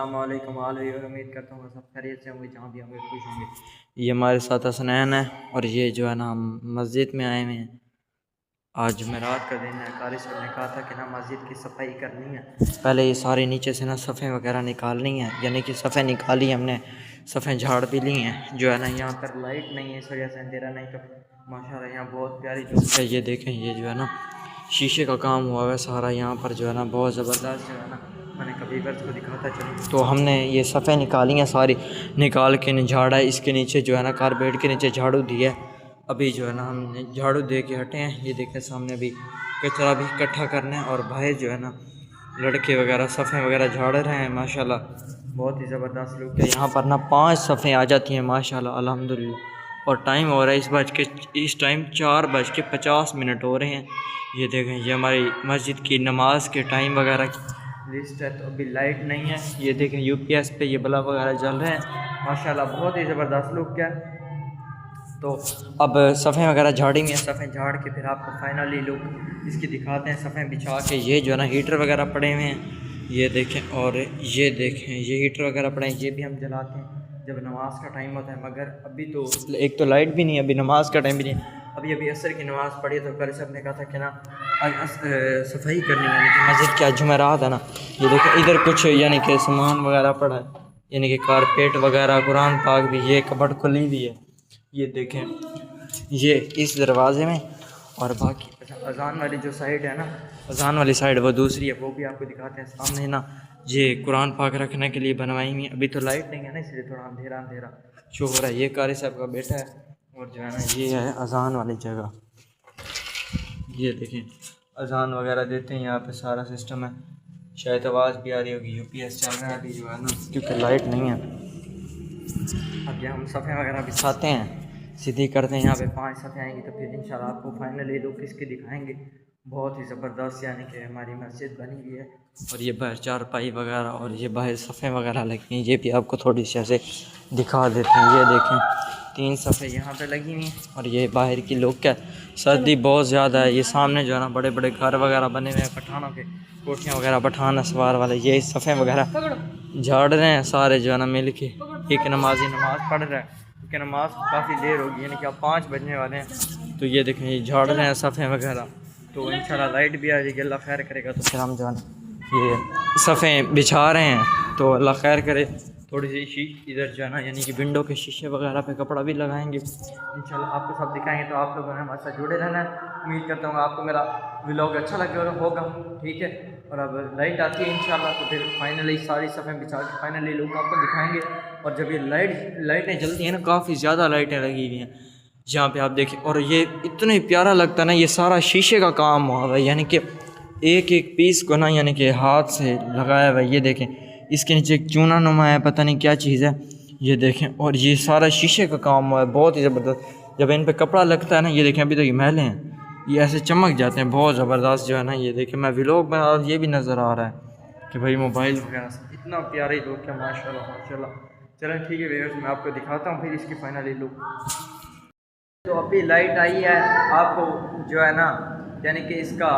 अस्सलाम वालेकुम और उम्मीद करता हूँ सब खैरियत से होंगे, जहाँ भी होंगे खुश होंगे। ये हमारे साथ हसनैन है और ये जो है ना हम मस्जिद में आए हुए हैं। आज जुमेरात का दिन है। कारी साहब ने कहा था कि ना मस्जिद की सफाई करनी है। पहले ये सारे नीचे से ना सफ़ें वगैरह निकालनी है, यानी कि सफ़ें निकाली हमने, सफ़ें झाड़ भी ली हैं। जो है ना यहाँ पर लाइट नहीं है, इस वजह से अंधेरा, नहीं तो माशाल्लाह यहाँ बहुत प्यारी लुक है। ये देखें, ये जो है ना शीशे का काम हुआ है सारा यहाँ पर, जो है ना बहुत ज़बरदस्त। जो है ना मैंने कभी वर्ष को दिखाता चलूँ तो हमने ये सफ़ें निकाली हैं सारी, निकाल के झाड़ा है। इसके नीचे जो है ना कारपेट के नीचे झाड़ू दिया है। अभी जो है ना हमने झाड़ू दे के हटे हैं। ये देखें सामने अभी कचरा भी इकट्ठा करना है और भाई जो है ना लड़के वगैरह सफ़ें वगैरह झाड़ रहे हैं। माशाल्लाह बहुत ही ज़बरदस्त लुक है। यहाँ पर ना 5 सफ़ें आ जाती हैं माशाल्लाह अल्हम्दुलिल्लाह। और टाइम हो रहा है इस टाइम 4:50 हो रहे हैं। ये देखें, ये हमारी मस्जिद की नमाज के टाइम वगैरह की लिस्ट है। तो अभी लाइट नहीं है। ये देखें यूपीएस पे ये बल्ब वगैरह जल रहे हैं माशाल्लाह, बहुत ही ज़बरदस्त लुक है। तो अब सफ़ें वगैरह झाड़ी में, सफ़ें झाड़ के फिर आपको फाइनली लुक इसकी दिखाते हैं। सफ़ें बिछा के ये जो है ना हीटर वगैरह पड़े हुए हैं, ये देखें। और ये देखें, ये हीटर वगैरह पड़े हैं, ये भी हम जलाते हैं जब नमाज का टाइम होता है। मगर अभी तो एक तो लाइट भी नहीं है, अभी नमाज का टाइम भी नहीं है। अभी असर की नमाज़ पढ़ी तो कल साहब ने कहा था कि ना सफाई करनी है, यानी कि मस्जिद क्या जुमेरात है ना। ये देखें इधर कुछ यानी कि सामान वगैरह पड़ा है, यानी कि कारपेट वगैरह, कुरान पाक भी, ये कबर्ड खुली हुई है। ये देखें ये इस दरवाज़े में। और बाकी अजान वाली जो साइड है ना, अजान वाली साइड वो दूसरी है, वो भी आपको दिखाते हैं। सामने ना ये कुरान पाक रखने के लिए बनवाई हुई है। अभी तो लाइट नहीं है ना, इसलिए थोड़ा अंधेरा अंधेरा शो हो रहा है। ये कारी साहब का बेटा है और जो है ना ये है अजान वाली जगह। ये देखें अजान वगैरह देते हैं यहाँ पे, सारा सिस्टम है। शायद आवाज़ भी आ रही होगी, यूपीएस चल रहा है अभी जो है ना, क्योंकि लाइट नहीं है। अब ये हम सफ़ें वगैरह बिछाते हैं, सीधी करते हैं। यहाँ पे 5 सफ़ें आएंगी तो फिर इंशाल्लाह आपको फाइनली लुक इसकी दिखाएंगे। बहुत ही ज़बरदस्त यानी कि हमारी मस्जिद बनी हुई है। और ये बाहर चारपाई वगैरह और ये बाहर सफ़ें वगैरह लगी हैं, ये भी आपको थोड़ी सी ऐसे दिखा देते हैं। ये देखें 3 सफ़ें यहाँ पे लगी हुई हैं और ये बाहर की लुक है। सर्दी बहुत ज़्यादा है। ये सामने जो है ना बड़े बड़े घर वगैरह बने हुए हैं, पठानों के कोठियाँ वगैरह, पठान सवार वाले। ये सफ़ें वगैरह झाड़ रहे हैं सारे जो है ना मिल के। एक नमाजी नमाज़ पढ़ रहा है, क्योंकि नमाज काफ़ी देर होगी, यानी कि अब 5 बजने वाले हैं। तो ये देखें ये झाड़ रहे हैं सफ़ें वगैरह। तो इंशाल्लाह लाइट भी आ जाएगी, अल्लाह खैर करेगा तो फिर हम जो है ना ये सफ़ें बिछा रहे हैं। तो अल्लाह खैर करे। थोड़ी सी इधर जो है ना यानी कि विंडो के शीशे वगैरह पे कपड़ा भी लगाएंगे इंशाल्लाह, आपको सब दिखाएंगे। तो आप लोगों ने हमारे साथ जुड़े रहना है। उम्मीद करता हूँ आपको मेरा व्लॉग अच्छा लगे होगा, ठीक है। और अब लाइट आती है इंशाल्लाह तो फिर फाइनली सारी सफ़ें बिछा के फाइनली लुक आपको दिखाएंगे। और जब ये लाइटें जलती हैं ना, काफ़ी ज़्यादा लाइटें लगी हुई हैं जहाँ पे आप देखें। और ये इतने प्यारा लगता है ना, ये सारा शीशे का काम हुआ है, यानी कि एक एक पीस को ना यानी कि हाथ से लगाया हुआ है। ये देखें इसके नीचे एक चूना नुमा है, पता नहीं क्या चीज़ है। ये देखें और ये सारा शीशे का काम हुआ है, बहुत ही ज़बरदस्त। जब इन पे कपड़ा लगता है ना, ये देखें अभी तो ये मैले हैं, ये ऐसे चमक जाते हैं, बहुत ज़बरदस्त जो है ना। ये देखें मैं व्लॉग बना और ये भी नज़र आ रहा है कि भाई मोबाइल वगैरह से इतना प्यारे लुक है माशाल्लाह माशाल्लाह। चलें ठीक है व्यूअर्स, मैं आपको दिखाता हूँ फिर इसकी फाइनली लुक। तो अभी लाइट आई है, आपको जो है ना यानी कि इसका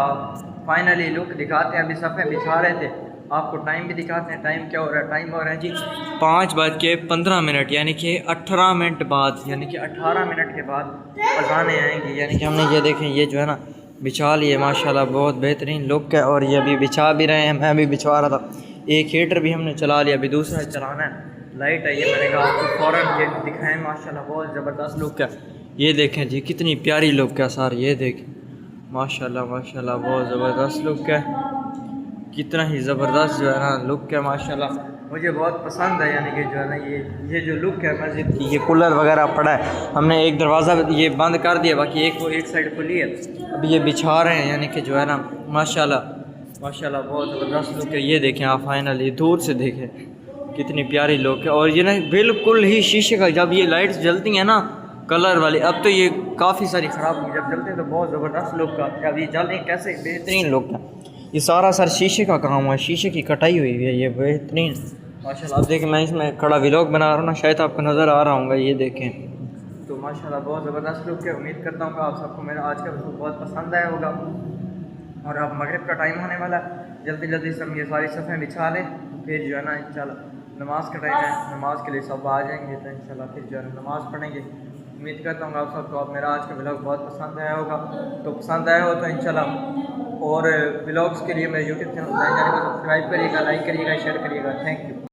फाइनली लुक दिखाते हैं। अभी सफ़े बिछा रहे थे, आपको टाइम भी दिखाते हैं। टाइम क्या हो रहा है, टाइम हो रहा है जी 5:15, यानी कि 18 मिनट बाद, यानी कि 18 मिनट के बाद अज़ानें आएंगी। यानी कि हमने ये देखें ये जो है ना बिछा लिए माशाल्लाह, बहुत बेहतरीन लुक है। और ये अभी बिछा भी रहे हैं, मैं भी बिछवा रहा था। एक हीटर भी हमने चला लिया, अभी दूसरा चलाना है। लाइट आई है, मैंने कहा आपको फ़ौरन ये दिखाएं। माशाल्लाह बहुत ज़बरदस्त लुक है। ये देखें जी कितनी प्यारी लुक है सर, ये देखें माशाल्लाह माशाल्लाह बहुत ज़बरदस्त लुक है। कितना ही ज़बरदस्त जो है ना लुक है माशाल्लाह, मुझे बहुत पसंद है। यानी कि जो है ना ये जो लुक है मस्जिद की, ये कूलर वगैरह पड़ा है, हमने एक दरवाज़ा ये बंद कर दिया, बाकी एक साइड खुली है। अभी ये बिछा रहे हैं, यानी कि जो है ना माशाल्लाह माशाल्लाह बहुत ज़बरदस्त लुक है। ये देखें आप फाइनली दूर से देखें कितनी प्यारी लुक है। और ये ना बिल्कुल ही शीशे का, जब ये लाइट्स जलती हैं ना कलर वाली, अब तो ये काफ़ी सारी ख़राब हुई, जब जलते हैं तो बहुत ज़बरदस्त लुक का। अब ये जल रही कैसे बेहतरीन लुक है। ये सारा सर शीशे का काम हुआ है, शीशे की कटाई हुई है, ये बेहतरीन माशाल्लाह। आप देखें मैं इसमें खड़ा व्लॉग बना रहा हूँ ना, शायद आपको नज़र आ रहा होगा। ये देखें तो माशाल्लाह बहुत ज़बरदस्त लुक है। उम्मीद करता हूँ आप सबको मेरा आज का व्लॉग बहुत पसंद आया होगा। और अब मगरिब का टाइम होने वाला है, जल्दी जल्दी से हम ये सारी सफ़ें बिछा लें फिर जो है ना इंशाल्लाह नमाज़ का टाइम है, नमाज़ के लिए सब आ जाएंगे तो इंशाल्लाह फिर जो है नमाज़ पढ़ेंगे। उम्मीद करता हूँ आप सबको आप मेरा आज का व्लॉग बहुत पसंद आया होगा। तो पसंद आया हो तो इंशाल्लाह और व्लॉग्स के लिए मेरे यूट्यूब चैनल को सब्सक्राइब करिएगा, लाइक करिएगा, शेयर करिएगा। Thank you.